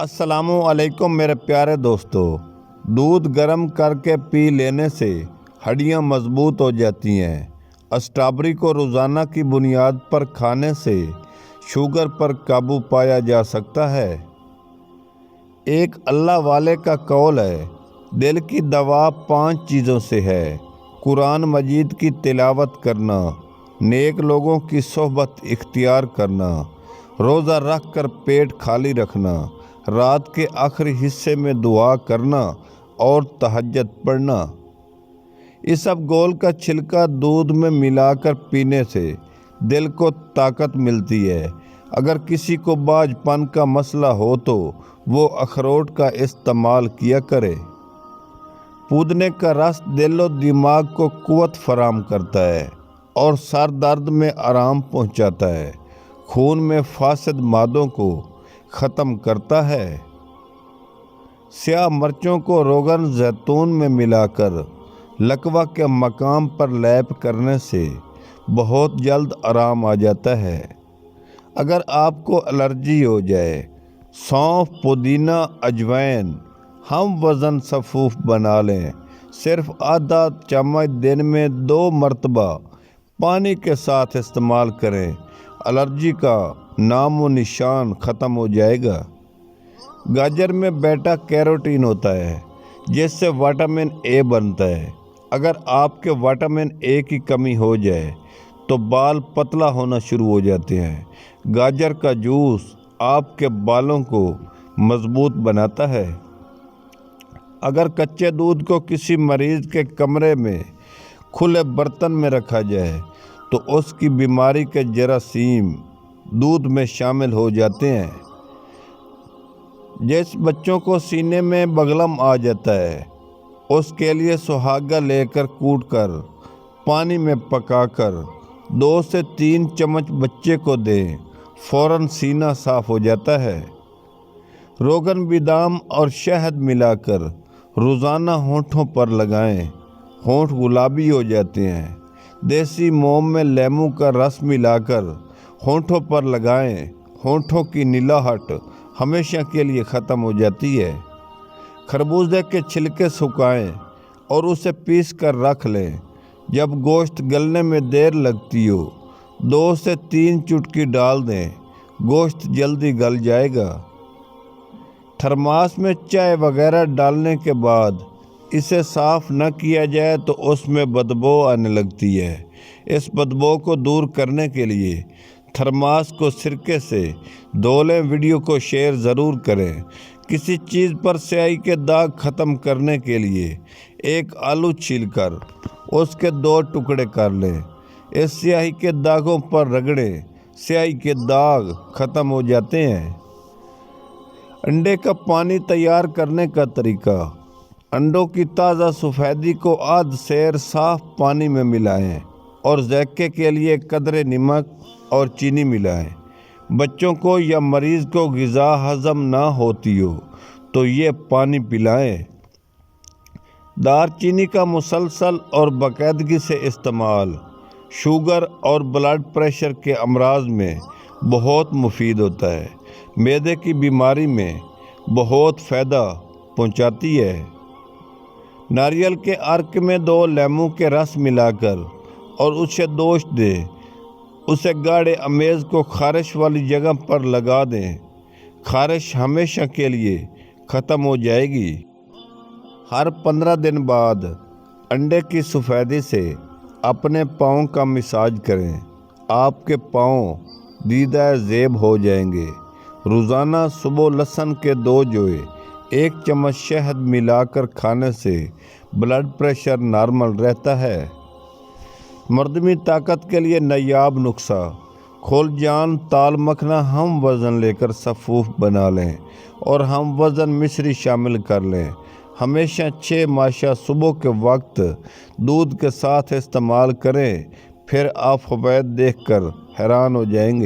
السلام علیکم میرے پیارے دوستو، دودھ گرم کر کے پی لینے سے ہڈیاں مضبوط ہو جاتی ہیں۔ اسٹرابیری کو روزانہ کی بنیاد پر کھانے سے شوگر پر قابو پایا جا سکتا ہے۔ ایک اللہ والے کا قول ہے، دل کی دوا 5 چیزوں سے ہے: قرآن مجید کی تلاوت کرنا، نیک لوگوں کی صحبت اختیار کرنا، روزہ رکھ کر پیٹ خالی رکھنا، رات کے آخری حصے میں دعا کرنا اور تہجد پڑھنا۔ اسبگول کا چھلکا دودھ میں ملا کر پینے سے دل کو طاقت ملتی ہے۔ اگر کسی کو باجھ پن کا مسئلہ ہو تو وہ اخروٹ کا استعمال کیا کرے۔ پودنے کا رس دل و دماغ کو قوت فراہم کرتا ہے اور سر درد میں آرام پہنچاتا ہے۔ خون میں فاسد مادوں کو ختم کرتا ہے۔ سیاہ مرچوں کو روغن زیتون میں ملا کر لکوہ کے مقام پر لیپ کرنے سے بہت جلد آرام آ جاتا ہے۔ اگر آپ کو الرجی ہو جائے، سونف، پودینہ، اجوائن ہم وزن صفوف بنا لیں۔ صرف آدھا چمچ دن میں 2 مرتبہ پانی کے ساتھ استعمال کریں، الرجی کا نام و نشان ختم ہو جائے گا۔ گاجر میں بیٹا کیروٹین ہوتا ہے جس سے وٹامن اے بنتا ہے۔ اگر آپ کے وٹامن اے کی کمی ہو جائے تو بال پتلا ہونا شروع ہو جاتے ہیں۔ گاجر کا جوس آپ کے بالوں کو مضبوط بناتا ہے۔ اگر کچے دودھ کو کسی مریض کے کمرے میں کھلے برتن میں رکھا جائے تو اس کی بیماری کے جراثیم دودھ میں شامل ہو جاتے ہیں۔ جس بچوں کو سینے میں بلغم آ جاتا ہے اس کے لیے سہاگہ لے کر کوٹ کر پانی میں پکا کر 2 سے 3 چمچ بچے کو دیں، فوراً سینہ صاف ہو جاتا ہے۔ روغن بادام اور شہد ملا کر روزانہ ہونٹوں پر لگائیں، ہونٹ گلابی ہو جاتے ہیں۔ دیسی موم میں لیموں کا رس ملا کر ہونٹوں پر لگائیں، ہونٹوں کی نلاہٹ ہمیشہ کے لیے ختم ہو جاتی ہے۔ خربوزے کے چھلکے سکھائیں اور اسے پیس کر رکھ لیں۔ جب گوشت گلنے میں دیر لگتی ہو 2 سے 3 چٹکی ڈال دیں، گوشت جلدی گل جائے گا۔ تھرماس میں چائے وغیرہ ڈالنے کے بعد اسے صاف نہ کیا جائے تو اس میں بدبو آنے لگتی ہے۔ اس بدبو کو دور کرنے کے لیے تھرماس کو سرکے سے دھو لیں۔ ویڈیو کو شیئر ضرور کریں۔ کسی چیز پر سیاہی کے داغ ختم کرنے کے لیے ایک آلو چھیل کر اس کے 2 ٹکڑے کر لیں، اس سیاہی کے داغوں پر رگڑیں، سیاہی کے داغ ختم ہو جاتے ہیں۔ انڈے کا پانی تیار کرنے کا طریقہ: انڈوں کی تازہ سفیدی کو آدھ سیر صاف پانی میں ملائیں اور ذائقے کے لیے قدرے نمک اور چینی ملائیں۔ بچوں کو یا مریض کو غذا ہضم نہ ہوتی ہو تو یہ پانی پلائیں۔ دار چینی کا مسلسل اور باقاعدگی سے استعمال شوگر اور بلڈ پریشر کے امراض میں بہت مفید ہوتا ہے۔ معدے کی بیماری میں بہت فائدہ پہنچاتی ہے۔ ناریل کے عرق میں 2 لیموں کے رس ملا کر اور اسے دوش دیں، اسے گاڑھے امیز کو خارش والی جگہ پر لگا دیں، خارش ہمیشہ کے لیے ختم ہو جائے گی۔ ہر 15 دن بعد انڈے کی سفیدی سے اپنے پاؤں کا مساج کریں، آپ کے پاؤں دیدہ زیب ہو جائیں گے۔ روزانہ صبح لہسن کے 2 جوئے 1 چمچ شہد ملا کر کھانے سے بلڈ پریشر نارمل رہتا ہے۔ مردمی طاقت کے لیے نایاب نسخہ: کھولجان تال مکھنا ہم وزن لے کر صفوف بنا لیں اور ہم وزن مشری شامل کر لیں۔ ہمیشہ 6 ماشا صبح کے وقت دودھ کے ساتھ استعمال کریں، پھر آپ فوائد دیکھ کر حیران ہو جائیں گے۔